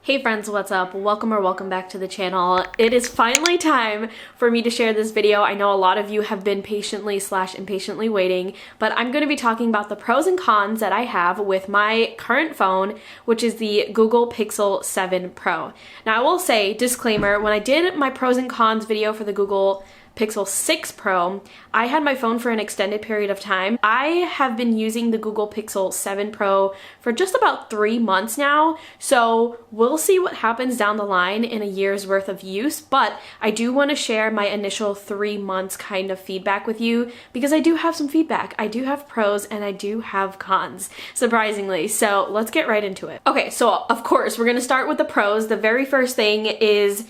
Hey friends, what's up? Welcome back to the channel. It is finally time for me to share this video. I know a lot of you have been patiently/impatiently waiting, but I'm going to be talking about the pros and cons that I have with my current phone, which is the Google Pixel 7 Pro. Now I will say, disclaimer, when I did my pros and cons video for the Google Pixel 6 Pro, I had my phone for an extended period of time. I have been using the Google Pixel 7 Pro for just about 3 months now, so we'll see what happens down the line in a year's worth of use, but I do want to share my initial 3 months kind of feedback with you because I do have some feedback. I do have pros and I do have cons, surprisingly, so let's get right into it. Okay, so of course, we're going to start with the pros. The very first thing is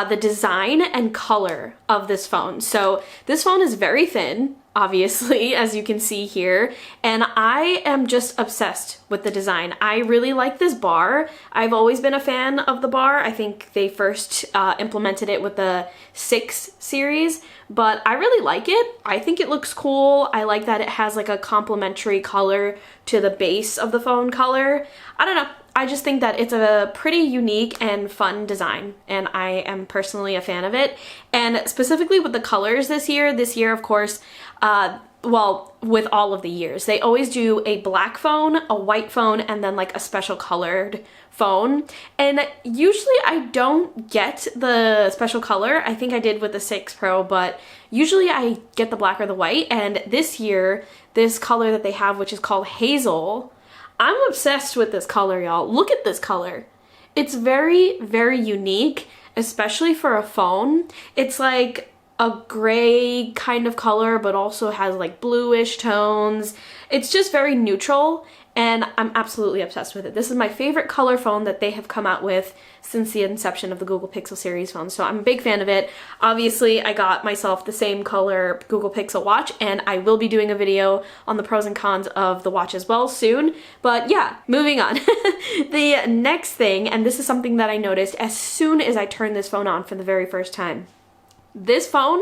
the design and color of this phone. So this phone is very thin, obviously, as you can see here, and I am just obsessed with the design. I really like this bar. I've always been a fan of the bar. I think they first implemented it with the 6 series, but I really like it. I think it looks cool. I like that it has like a complementary color to the base of the phone color. I don't know. I just think that it's a pretty unique and fun design, and I am personally a fan of it. And specifically with the colors this year, of course, well, with all of the years, they always do a black phone, a white phone, and then like a special colored phone. And usually I don't get the special color. I think I did with the 6 Pro, but usually I get the black or the white. And this year, this color that they have, which is called Hazel, I'm obsessed with this color, y'all. Look at this color. It's very, very unique, especially for a phone. It's like a gray kind of color, but also has like bluish tones. It's just very neutral, and I'm absolutely obsessed with it. This is my favorite color phone that they have come out with since the inception of the Google Pixel series phone, so I'm a big fan of it. Obviously, I got myself the same color Google Pixel watch, and I will be doing a video on the pros and cons of the watch as well soon. But yeah, moving on. The next thing, and this is something that I noticed as soon as I turned this phone on for the very first time. This phone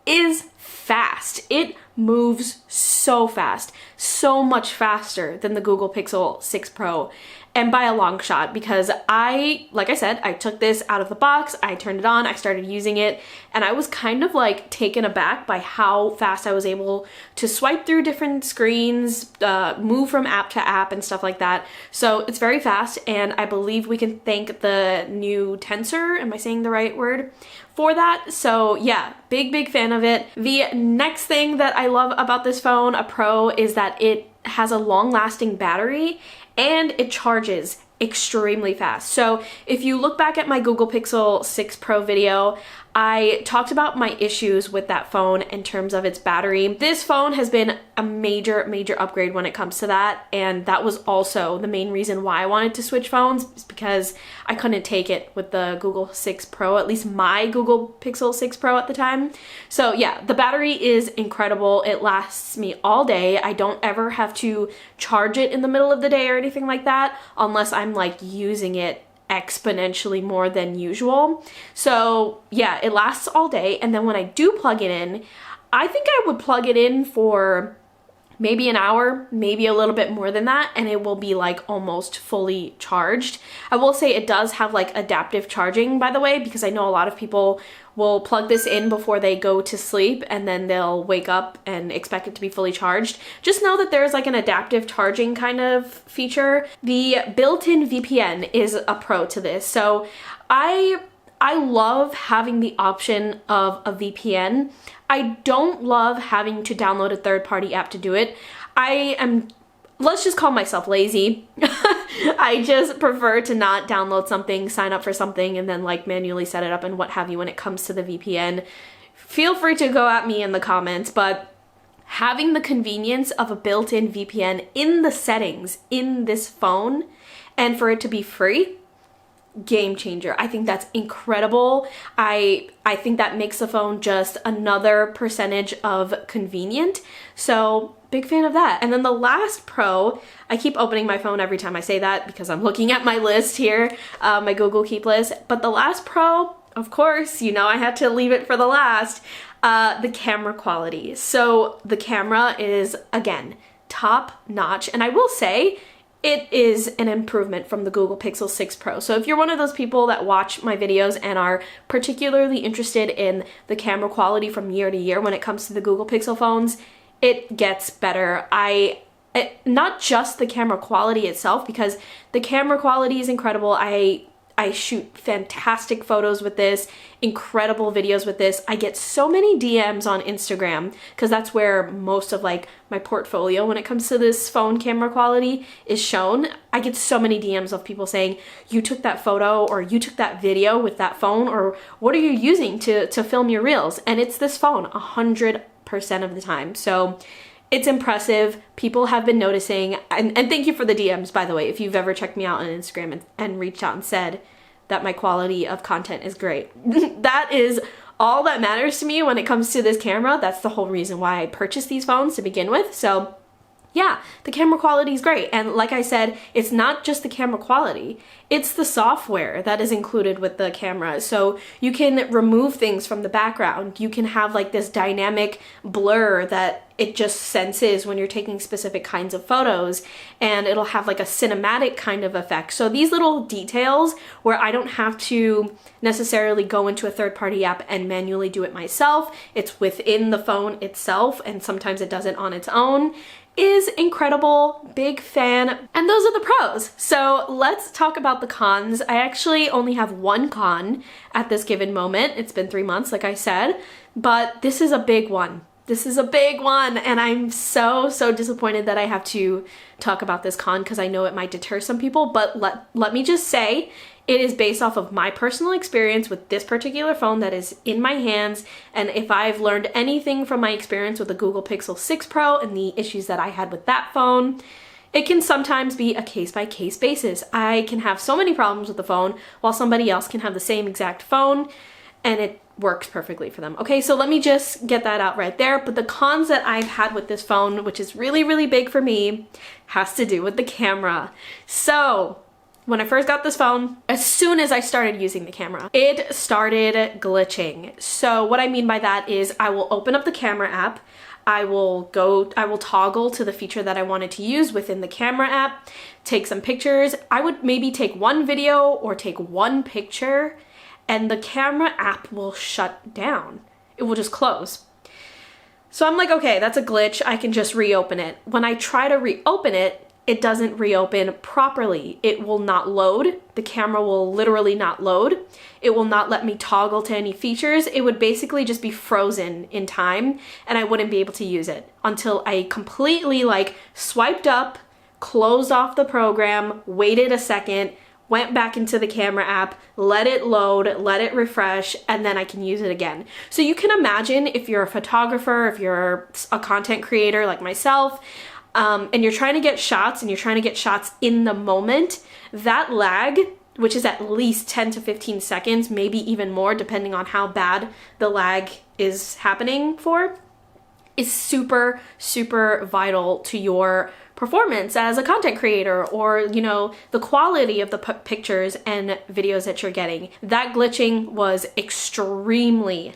is fast. It moves so fast, so much faster than the Google Pixel 6 Pro, and by a long shot, because like I said, I took this out of the box, I turned it on, I started using it, and I was kind of like taken aback by how fast I was able to swipe through different screens, move from app to app and stuff like that. So it's very fast, and I believe we can thank the new Tensor, am I saying the right word, for that. So yeah, big fan of it. The next thing that I love about this phone, a pro, is that it has a long-lasting battery and it charges extremely fast. So if you look back at my Google Pixel 6 Pro video, I talked about my issues with that phone in terms of its battery. This phone has been a major upgrade when it comes to that, and that was also the main reason why I wanted to switch phones, is because I couldn't take it with the Google 6 Pro, at least my Google Pixel 6 Pro at the time. So yeah, the battery is incredible. It lasts me all day. I don't ever have to charge it in the middle of the day or anything like that, unless I'm like using it exponentially more than usual. So yeah, it lasts all day, and then when I do plug it in, I think I would plug it in for maybe an hour, maybe a little bit more than that, and it will be like almost fully charged. I will say it does have like adaptive charging, by the way, because I know a lot of people will plug this in before they go to sleep and then they'll wake up and expect it to be fully charged. Just know that there's like an adaptive charging kind of feature. The built-in VPN is a pro to this. So I love having the option of a VPN. I don't love having to download a third-party app to do it. Let's just call myself lazy. I just prefer to not download something, sign up for something, and then like manually set it up and what have you when it comes to the VPN. Feel free to go at me in the comments, but having the convenience of a built-in VPN in the settings in this phone, and for it to be free, game changer. I think that's incredible. I think that makes the phone just another percentage of convenient. So big fan of that. And then the last pro, I keep opening my phone every time I say that because I'm looking at my list here, my Google Keep list. But the last pro, of course, you know I had to leave it for the last, the camera quality. So the camera is, again, top notch. And I will say, it is an improvement from the Google Pixel 6 Pro. So if you're one of those people that watch my videos and are particularly interested in the camera quality from year to year when it comes to the Google Pixel phones, it gets better. Not just the camera quality itself, because the camera quality is incredible. I shoot fantastic photos with this, incredible videos with this. I get so many DMs on Instagram because that's where most of like my portfolio when it comes to this phone camera quality is shown. I get so many DMs of people saying, you took that photo or you took that video with that phone, or what are you using to film your reels? And it's this phone 100% of the time. So it's impressive. People have been noticing, and thank you for the DMs, by the way, if you've ever checked me out on Instagram and reached out and said that my quality of content is great. That is all that matters to me when it comes to this camera. That's the whole reason why I purchased these phones to begin with. So yeah, the camera quality is great. And like I said, it's not just the camera quality, it's the software that is included with the camera. So you can remove things from the background. You can have like this dynamic blur that it just senses when you're taking specific kinds of photos, and it'll have like a cinematic kind of effect. So these little details where I don't have to necessarily go into a third-party app and manually do it myself, it's within the phone itself, and sometimes it does it on its own, is incredible. Big fan. And those are the pros. So let's talk about the cons. I actually only have one con at this given moment. It's been 3 months, like I said, but this is a big one. This is a big one, and I'm so disappointed that I have to talk about this con because I know it might deter some people, but let me just say, it is based off of my personal experience with this particular phone that is in my hands, and if I've learned anything from my experience with the Google Pixel 6 Pro and the issues that I had with that phone, it can sometimes be a case-by-case basis. I can have so many problems with the phone while somebody else can have the same exact phone, and it works perfectly for them. Okay, so let me just get that out right there. But the cons that I've had with this phone, which is really big for me, has to do with the camera. So when I first got this phone, as soon as I started using the camera, it started glitching. So what I mean by that is I will open up the camera app, I will toggle to the feature that I wanted to use within the camera app, take some pictures. I would maybe take one video or take one picture, and the camera app will shut down. It will just close. So I'm like, okay, that's a glitch. I can just reopen it. When I try to reopen it, it doesn't reopen properly. It will not load. The camera will literally not load. It will not let me toggle to any features. It would basically just be frozen in time, and I wouldn't be able to use it until I completely like swiped up, closed off the program, waited a second, went back into the camera app, let it load, let it refresh, and then I can use it again. So you can imagine if you're a photographer, if you're a content creator like myself, and you're trying to get shots in the moment, that lag, which is at least 10 to 15 seconds, maybe even more depending on how bad the lag is happening for, is super vital to your performance as a content creator, or you know, the quality of the pictures and videos that you're getting. That glitching was extremely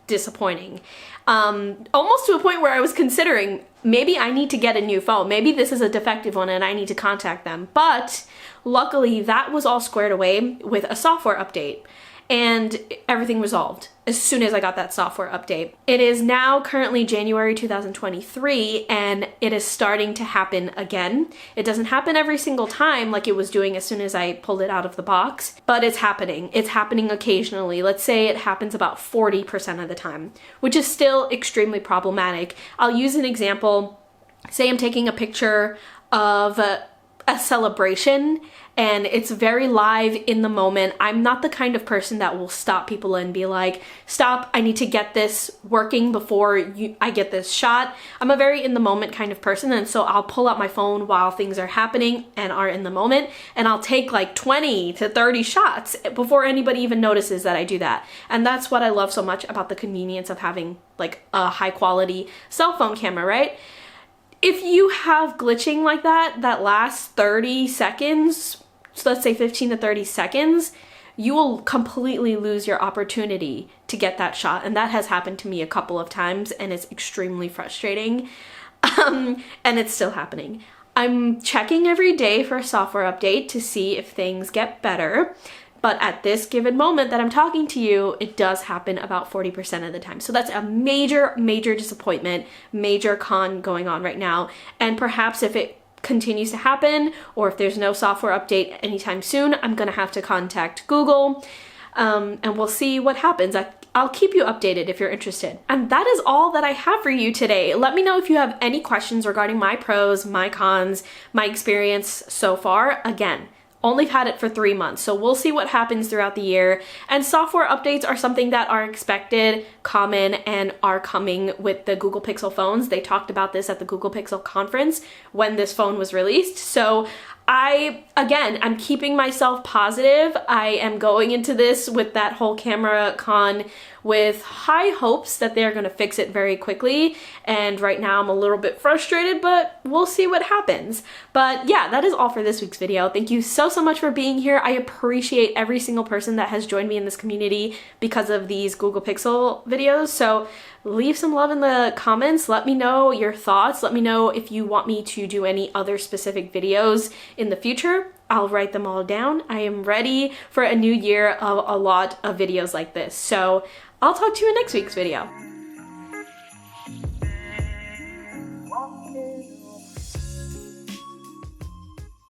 disappointing, almost to a point where I was considering maybe I need to get a new phone. Maybe this is a defective one and I need to contact them. But luckily that was all squared away with a software update, and everything resolved as soon as I got that software update. It is now currently January 2023, and it is starting to happen again. It doesn't happen every single time like it was doing as soon as I pulled it out of the box, but it's happening. It's happening occasionally. Let's say it happens about 40% of the time, which is still extremely problematic. I'll use an example. Say I'm taking a picture of a celebration and it's very live in the moment. I'm not the kind of person that will stop people and be like, stop, I need to get this working before I get this shot. I'm a very in the moment kind of person, and so I'll pull out my phone while things are happening and are in the moment, and I'll take like 20 to 30 shots before anybody even notices that I do that. And that's what I love so much about the convenience of having like a high quality cell phone camera, right? If you have glitching like that lasts 30 seconds, so let's say 15 to 30 seconds, you will completely lose your opportunity to get that shot. And that has happened to me a couple of times, and it's extremely frustrating. And it's still happening. I'm checking every day for a software update to see if things get better. But at this given moment that I'm talking to you, it does happen about 40% of the time. So that's a major, major disappointment, major con going on right now. And perhaps if it continues to happen, or if there's no software update anytime soon, I'm gonna have to contact Google, and we'll see what happens. I'll keep you updated if you're interested. And that is all that I have for you today. Let me know if you have any questions regarding my pros, my cons, my experience so far. Again, only had it for 3 months, so we'll see what happens throughout the year. And software updates are something that are expected, common, and are coming with the Google Pixel phones. They talked about this at the Google Pixel conference when this phone was released. So I'm keeping myself positive. I am going into this with that whole camera con with high hopes that they're gonna fix it very quickly. And right now I'm a little bit frustrated, but we'll see what happens. But yeah, that is all for this week's video. Thank you so much for being here. I appreciate every single person that has joined me in this community because of these Google Pixel videos. So leave some love in the comments. Let me know your thoughts. Let me know if you want me to do any other specific videos in the future. I'll write them all down. I am ready for a new year of a lot of videos like this. So I'll talk to you in next week's video.